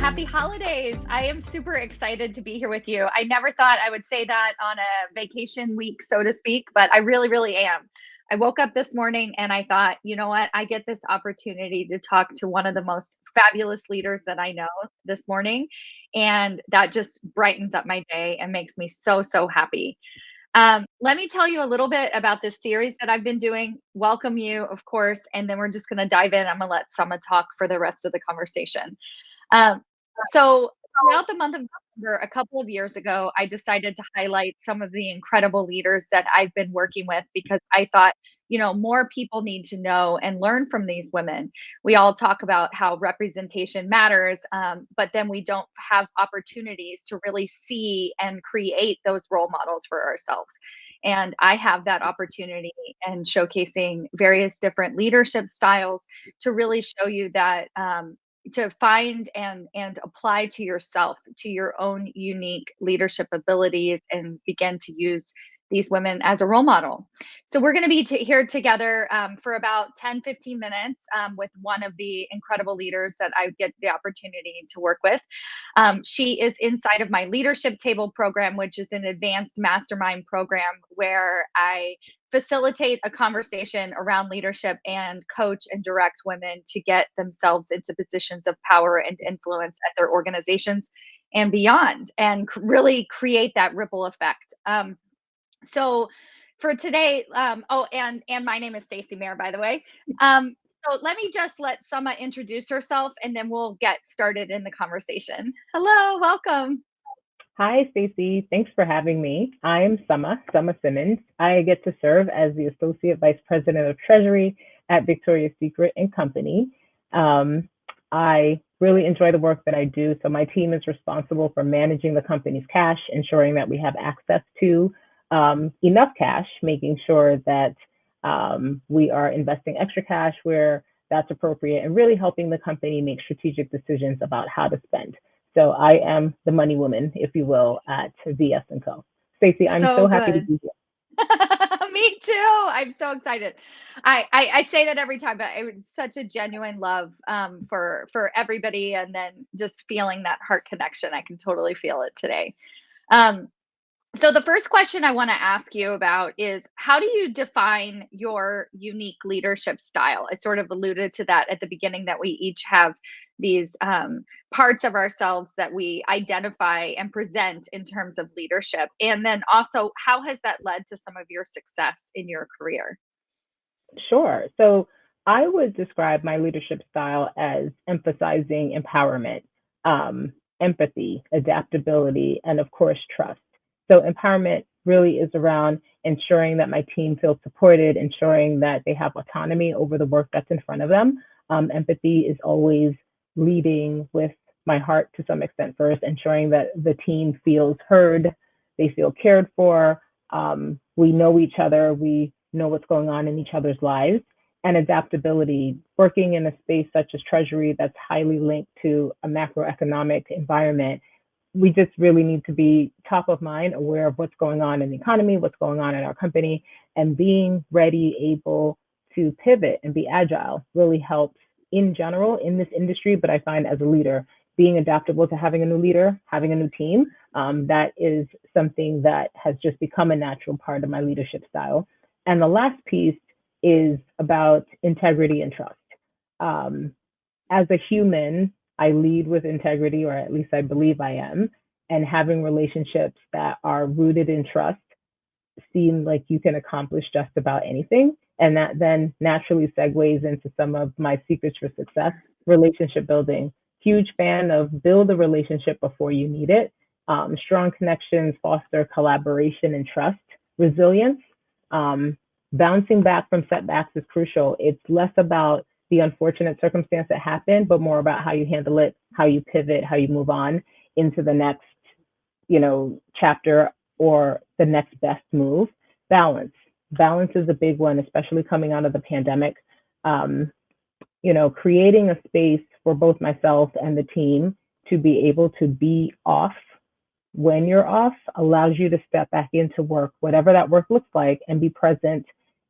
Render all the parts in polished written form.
Happy holidays. I am super excited to be here with you. I never thought I would say that on a vacation week, so to speak, but I really, really am. I woke up this morning and I thought, you know what? I get this opportunity to talk to one of the most fabulous leaders that I know this morning. And that just brightens up my day and makes me so, so happy. Let me tell you a little bit about this series that I've been doing. Welcome you, of course, and then we're just going to dive in. I'm going to let Summa talk for the rest of the conversation. Um, so throughout the month of November, a couple of years ago, I decided to highlight some of the incredible leaders that I've been working with because I thought, more people need to know and learn from these women. We all talk about how representation matters, but then we don't have opportunities to really see and create those role models for ourselves. And I have that opportunity and showcasing various different leadership styles to really show you that to find and apply to yourself, to your own unique leadership abilities, and begin to use these women as a role model. So we're going to be here together for about 10-15 minutes with one of the incredible leaders that I get the opportunity to work with. She is inside of my leadership table program, which is an advanced mastermind program where I facilitate a conversation around leadership and coach and direct women to get themselves into positions of power and influence at their organizations and beyond, and really create that ripple effect. So for today, and my name is Stacy Mayer, by the way. So let me just let Summa introduce herself, and then we'll get started in the conversation. Hello, welcome. Hi, Stacy. Thanks for having me. I'm Summa Simmons. I get to serve as the Associate Vice President of Treasury at Victoria's Secret and Company. I really enjoy the work that I do. So my team is responsible for managing the company's cash, ensuring that we have access to enough cash, making sure that we are investing extra cash where that's appropriate, and really helping the company make strategic decisions about how to spend. So I am the money woman, if you will, at VS and Co. Stacey, I'm So so happy to good. be here. Me too. I'm so excited. I say that every time, but it's such a genuine love for everybody, and then just feeling that heart connection. I can totally feel it today. Um, So the first question I want to ask you about is, how do you define your unique leadership style? I sort of alluded to that at the beginning, that we each have these parts of ourselves that we identify and present in terms of leadership. And then also, how has that led to some of your success in your career? Sure. So I would describe my leadership style as emphasizing empowerment, empathy, adaptability, and of course, trust. So empowerment really is around ensuring that my team feels supported, ensuring that they have autonomy over the work that's in front of them. Empathy is always leading with my heart to some extent first, ensuring that the team feels heard, they feel cared for, we know each other, we know what's going on in each other's lives. And adaptability, working in a space such as Treasury that's highly linked to a macroeconomic environment, we just really need to be top of mind, aware of what's going on in the economy, what's going on in our company, and being ready, able to pivot and be agile really helps in general in this industry. But I find as a leader, being adaptable to having a new leader, having a new team, that is something that has just become a natural part of my leadership style. And the last piece is about integrity and trust. Um, as a human, I lead with integrity, or at least I believe I am, and having relationships that are rooted in trust seem like you can accomplish just about anything. And that then naturally segues into some of my secrets for success, relationship building. Huge fan of build a relationship before you need it. Strong connections foster collaboration and trust. Resilience, um, bouncing back from setbacks is crucial. It's less about the unfortunate circumstance that happened, but more about how you handle it, how you pivot, how you move on into the next, chapter or the next best move. Balance. Balance is a big one, especially coming out of the pandemic. Um, Creating a space for both myself and the team to be able to be off when you're off allows you to step back into work, whatever that work looks like, and be present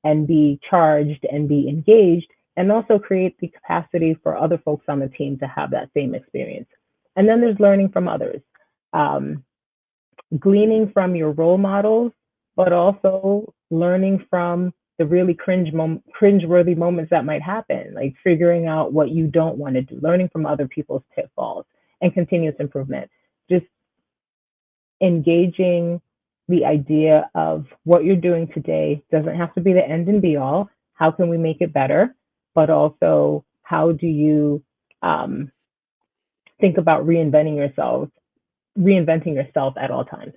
and be charged and be engaged, and also create the capacity for other folks on the team to have that same experience. And then there's learning from others, um, gleaning from your role models, but also learning from the really cringe-worthy moments that might happen, like figuring out what you don't want to do, learning from other people's pitfalls, and continuous improvement. Just engaging the idea of what you're doing today doesn't have to be the end and be all. How can we make it better? But also, how do you um, think about reinventing yourself at all times?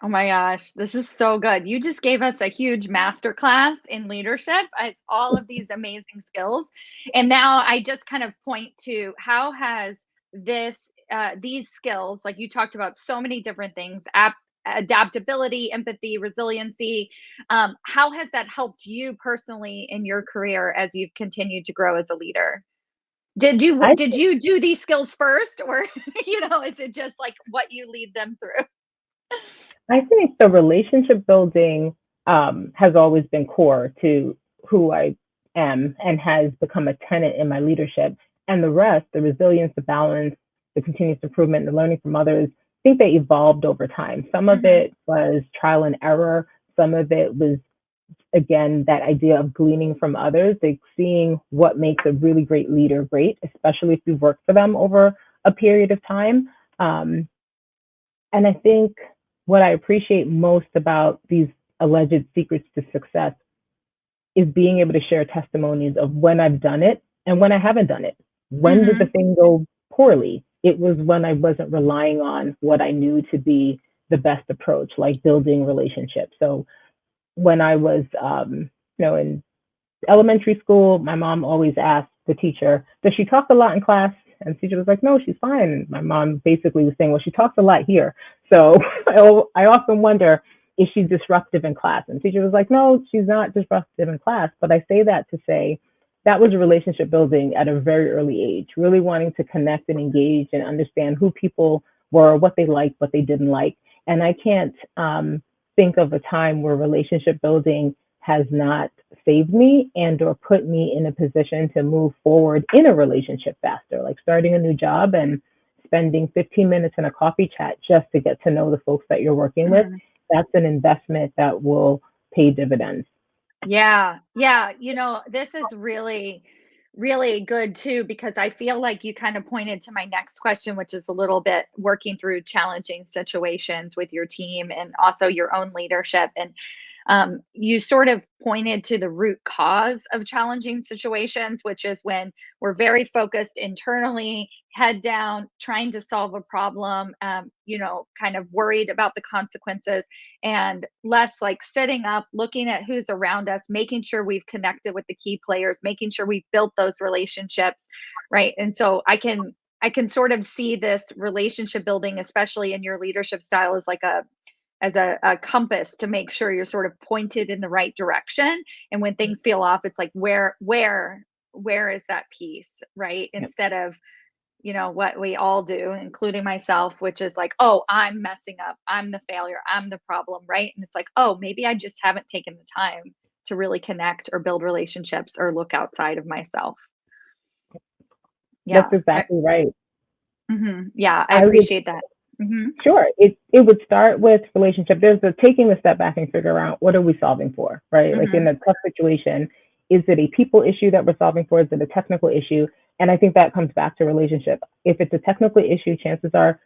Oh my gosh, this is so good. You just gave us a huge masterclass in leadership. All of these amazing skills. And now I just kind of point to how has this these skills, like you talked about so many different things, adaptability, empathy, resiliency, how has that helped you personally in your career as you've continued to grow as a leader? I Did you do these skills first, or is it just like what you lead them through? I think the relationship building has always been core to who I am and has become a tenet in my leadership. And the rest, the resilience, the balance, the continuous improvement, the learning from others, I think they evolved over time. Some of Mhm. it was trial and error. Some of it was, again, that idea of gleaning from others, like seeing what makes a really great leader great, especially if you've worked for them over a period of time. Um, and I think what I appreciate most about these alleged secrets to success is being able to share testimonies of when I've done it and when I haven't done it. When did the Mhm. thing go poorly? It was when I wasn't relying on what I knew to be the best approach, like building relationships. So when I was, in elementary school, my mom always asked the teacher, does she talk a lot in class? And the teacher was like, no, she's fine. And my mom basically was saying, well, she talks a lot here. So I often wonder, is she disruptive in class? And the teacher was like, no, she's not disruptive in class. But I say that to say that was a relationship building at a very early age, really wanting to connect and engage and understand who people were, what they liked, what they didn't like. And I can't think of a time where relationship building has not saved me and or put me in a position to move forward in a relationship faster, like starting a new job and spending 15 minutes in a coffee chat just to get to know the folks that you're working with. Mhm. That's an investment that will pay dividends. Yeah. Yeah. This is really, really good too, because I feel like you kind of pointed to my next question, which is a little bit working through challenging situations with your team and also your own leadership. And you sort of pointed to the root cause of challenging situations, which is when we're very focused internally, head down, trying to solve a problem, kind of worried about the consequences, and less like sitting up, looking at who's around us, making sure we've connected with the key players, making sure we've built those relationships, right? And so I can sort of see this relationship building, especially in your leadership style, as a compass to make sure you're sort of pointed in the right direction. And when things feel off, it's like where is that piece, right? Instead of what we all do, including myself, which is like, oh, I'm messing up, I'm the failure, I'm the problem, right? And it's like, oh, maybe I just haven't taken the time to really connect or build relationships or look outside of myself. That's Yeah. exactly right. Yeah, I I would appreciate that. Hmm. Sure. It would start with relationship. There's a taking a step back and figure out what are we solving for, right? Like in Hmm. a tough situation, is it a people issue that we're solving for? Is it a technical issue? And I think that comes back to relationship. If it's a technical issue, chances are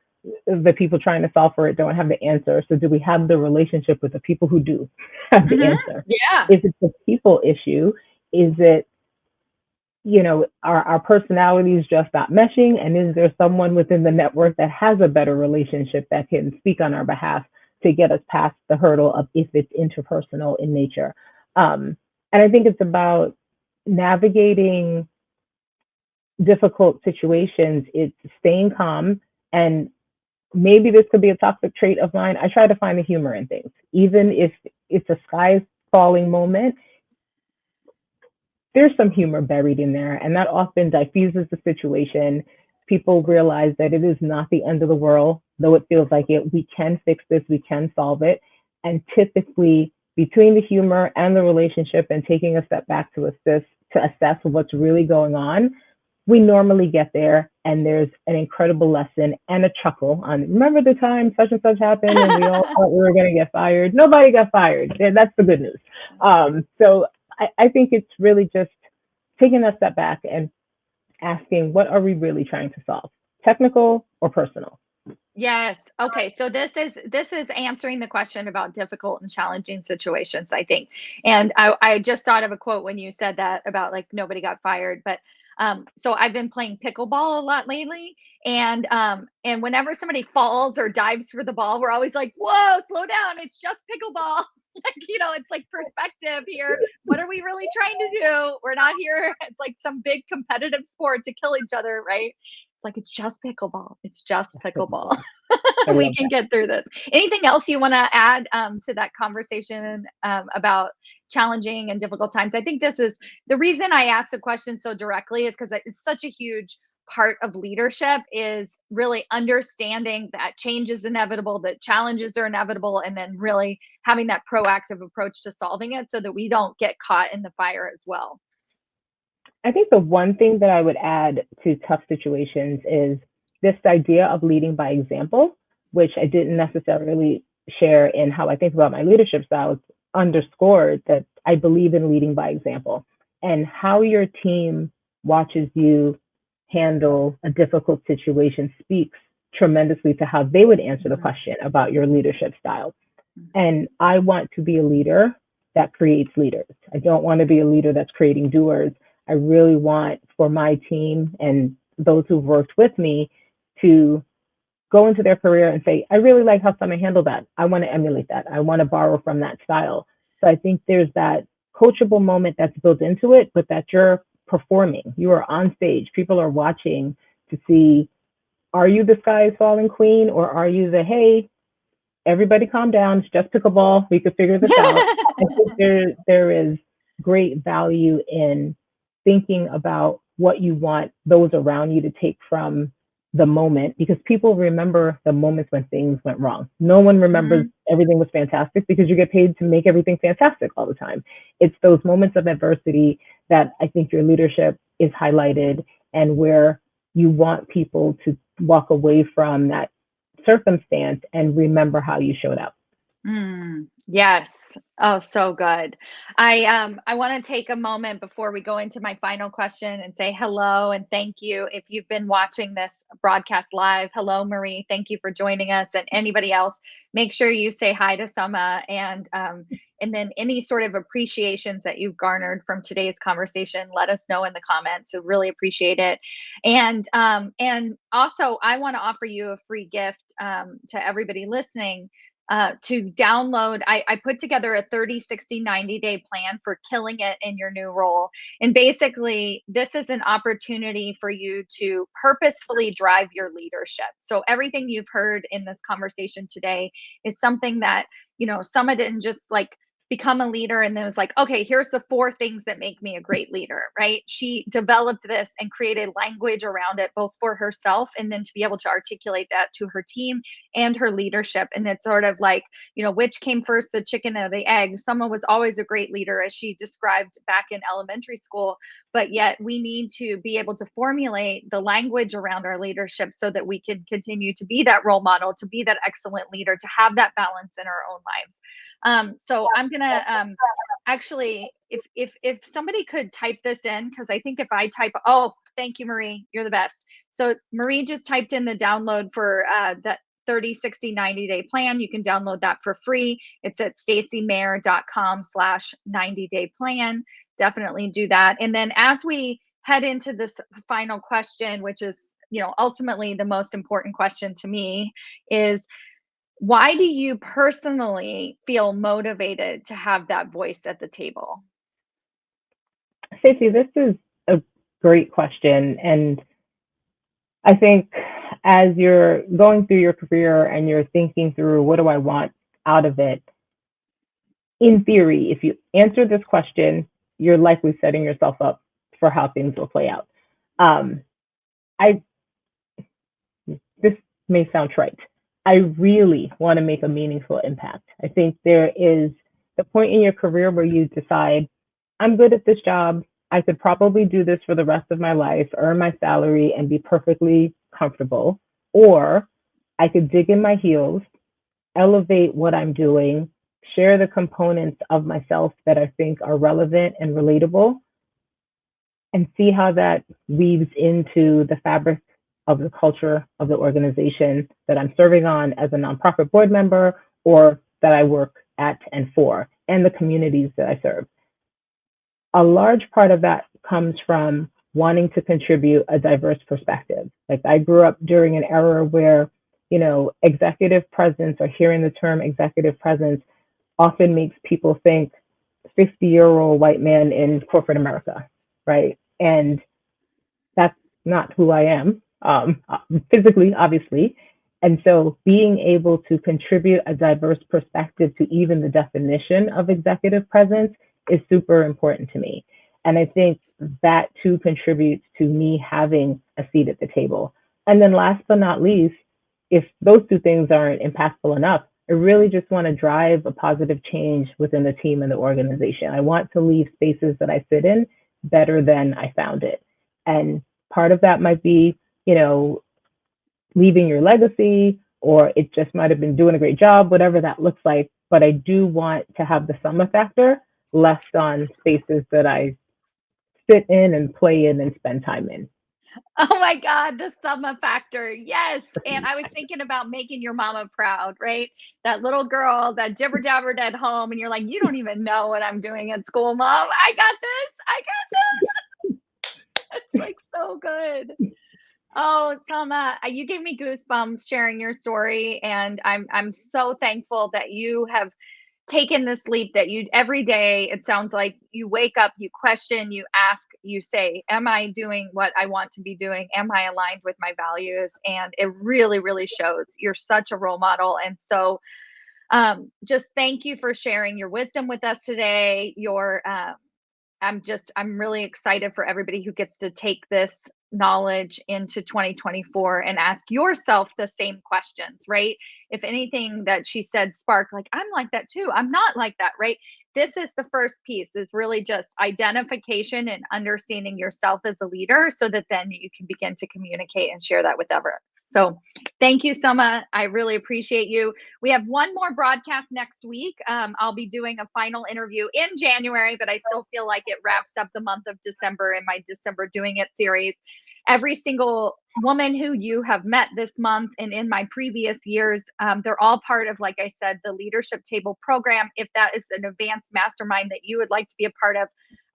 the people trying to solve for it don't have the answer. So do we have the relationship with the people who do have the Hmm. answer? Yeah. If it's a people issue, is it our personalities just not meshing? And is there someone within the network that has a better relationship that can speak on our behalf to get us past the hurdle of if it's interpersonal in nature? And I think it's about navigating difficult situations. It's staying calm. And maybe this could be a toxic trait of mine. I try to find the humor in things, even if it's a sky falling moment, there's some humor buried in there, and that often diffuses the situation. People realize that it is not the end of the world, though it feels like it. We can fix this, we can solve it. And typically, between the humor and the relationship and taking a step back to assess what's really going on, we normally get there and there's an incredible lesson and a chuckle on, remember the time such and such happened and we all thought we were going to get fired. Nobody got fired. That's the good news. So I think it's really just taking a step back and asking, what are we really trying to solve? Technical or personal? Yes. Okay. So this is answering the question about difficult and challenging situations, I think. And I just thought of a quote when you said that about like nobody got fired. But so I've been playing pickleball a lot lately. And whenever somebody falls or dives for the ball, we're always like, whoa, slow down. It's just pickleball. Like, it's like perspective here. What are we really trying to do? We're not here. It's like some big competitive sport to kill each other, right? It's like it's just pickleball. It's just pickleball. I We love can that. get through this. Anything else you want to add to that conversation about challenging and difficult times? I think this is the reason I asked the question so directly is because it's such a huge part of leadership is really understanding that change is inevitable, that challenges are inevitable, and then really having that proactive approach to solving it so that we don't get caught in the fire as well. I think the one thing that I would add to tough situations is this idea of leading by example, which I didn't necessarily share in how I think about my leadership style. It's underscored that I believe in leading by example, and how your team watches you handle a difficult situation speaks tremendously to how they would answer the question about your leadership style. And I want to be a leader that creates leaders. I don't want to be a leader that's creating doers. I really want for my team and those who've worked with me to go into their career and say, I really like how Summer handled that. I want to emulate that. I want to borrow from that style. So I think there's that coachable moment that's built into it, but that you're performing. You are on stage. People are watching to see, are you the sky is falling queen, or are you the, hey, everybody calm down, it's just pickleball, we could figure this out. I think there is great value in thinking about what you want those around you to take from the moment, because people remember the moments when things went wrong. No one remembers everything was fantastic because you get paid to make everything fantastic all the time. It's those moments of adversity that I think your leadership is highlighted, and where you want people to walk away from that circumstance and remember how you showed up. Yes. Oh, so good. I want to take a moment before we go into my final question and say hello and thank you. If you've been watching this broadcast live, hello Marie, thank you for joining us. And anybody else, make sure you say hi to Summa, and then any sort of appreciations that you've garnered from today's conversation, let us know in the comments. So really appreciate it. And also I want to offer you a free gift to everybody listening to download. I put together a 30, 60, 90-day plan for killing it in your new role. And basically, this is an opportunity for you to purposefully drive your leadership. So everything you've heard in this conversation today is something that, Summa didn't just like become a leader and then was like, okay, here's the 4 things that make me a great leader, right? She developed this and created language around it, both for herself and then to be able to articulate that to her team and her leadership. And it's sort of like, which came first, the chicken or the egg? Summa was always a great leader, as she described back in elementary school, but yet we need to be able to formulate the language around our leadership so that we can continue to be that role model, to be that excellent leader, to have that balance in our own lives. So I'm gonna actually, if somebody could type this in, because I think if I type, oh, thank you, Marie, you're the best. So Marie just typed in the download for the 30, 60, 90-day plan. You can download that for free. It's at stacymayer.com/90-day plan. Definitely do that. And then as we head into this final question, which is, ultimately the most important question to me, is why do you personally feel motivated to have that voice at the table? Stacey, this is a great question. And I think as you're going through your career and you're thinking through, what do I want out of it? In theory, if you answer this question, you're likely setting yourself up for how things will play out. I This may sound trite. I really want to make a meaningful impact. I think there is the point in your career where you decide, I'm good at this job. I could probably do this for the rest of my life, earn my salary, and be perfectly comfortable. Or I could dig in my heels, elevate what I'm doing, share the components of myself that I think are relevant and relatable, and see how that weaves into the fabric of the culture of the organization that I'm serving on as a nonprofit board member or that I work at and for, and the communities that I serve. A large part of that comes from wanting to contribute a diverse perspective. Like I grew up during an era where, executive presence or hearing the term executive presence often makes people think 50-year-old white man in corporate America, right? And that's not who I am, physically, obviously. And so being able to contribute a diverse perspective to even the definition of executive presence is super important to me. And I think that too contributes to me having a seat at the table. And then last but not least, if those two things aren't impactful enough, I really just want to drive a positive change within the team and the organization. I want to leave spaces that I sit in better than I found it. And part of that might be, leaving your legacy, or it just might have been doing a great job, whatever that looks like. But I do want to have the summer factor left on spaces that I sit in and play in and spend time in. Oh my God, the Summa factor. Yes. And I was thinking about making your mama proud, right? That little girl that jibber jabbered at home, and you're like, you don't even know what I'm doing at school, mom. I got this. I got this. It's like so good. Oh, Selma, you gave me goosebumps sharing your story, and I'm so thankful that you have taken this leap that you every day it sounds like you wake up, you question, you ask, you say, am I doing what I want to be doing? Am I aligned with my values? And it really, really shows. You're such a role model. And so just thank you for sharing your wisdom with us today. I'm really excited for everybody who gets to take this knowledge into 2024 and ask yourself the same questions, right? If anything that she said sparked, like, I'm like that too. I'm not like that, right? This is the first piece, is really just identification and understanding yourself as a leader so that then you can begin to communicate and share that with others. So thank you, Summa. I really appreciate you. We have one more broadcast next week. I'll be doing a final interview in January, but I still feel like it wraps up the month of December in my December Doing It series. Every single woman who you have met this month and in my previous years, they're all part of, like I said, the Leadership Table program. If that is an advanced mastermind that you would like to be a part of,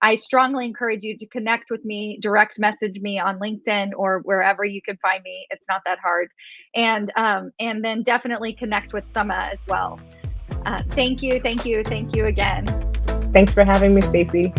I strongly encourage you to connect with me, direct message me on LinkedIn or wherever you can find me. It's not that hard. And then definitely connect with Summa as well. Thank you again. Thanks for having me, Stacy.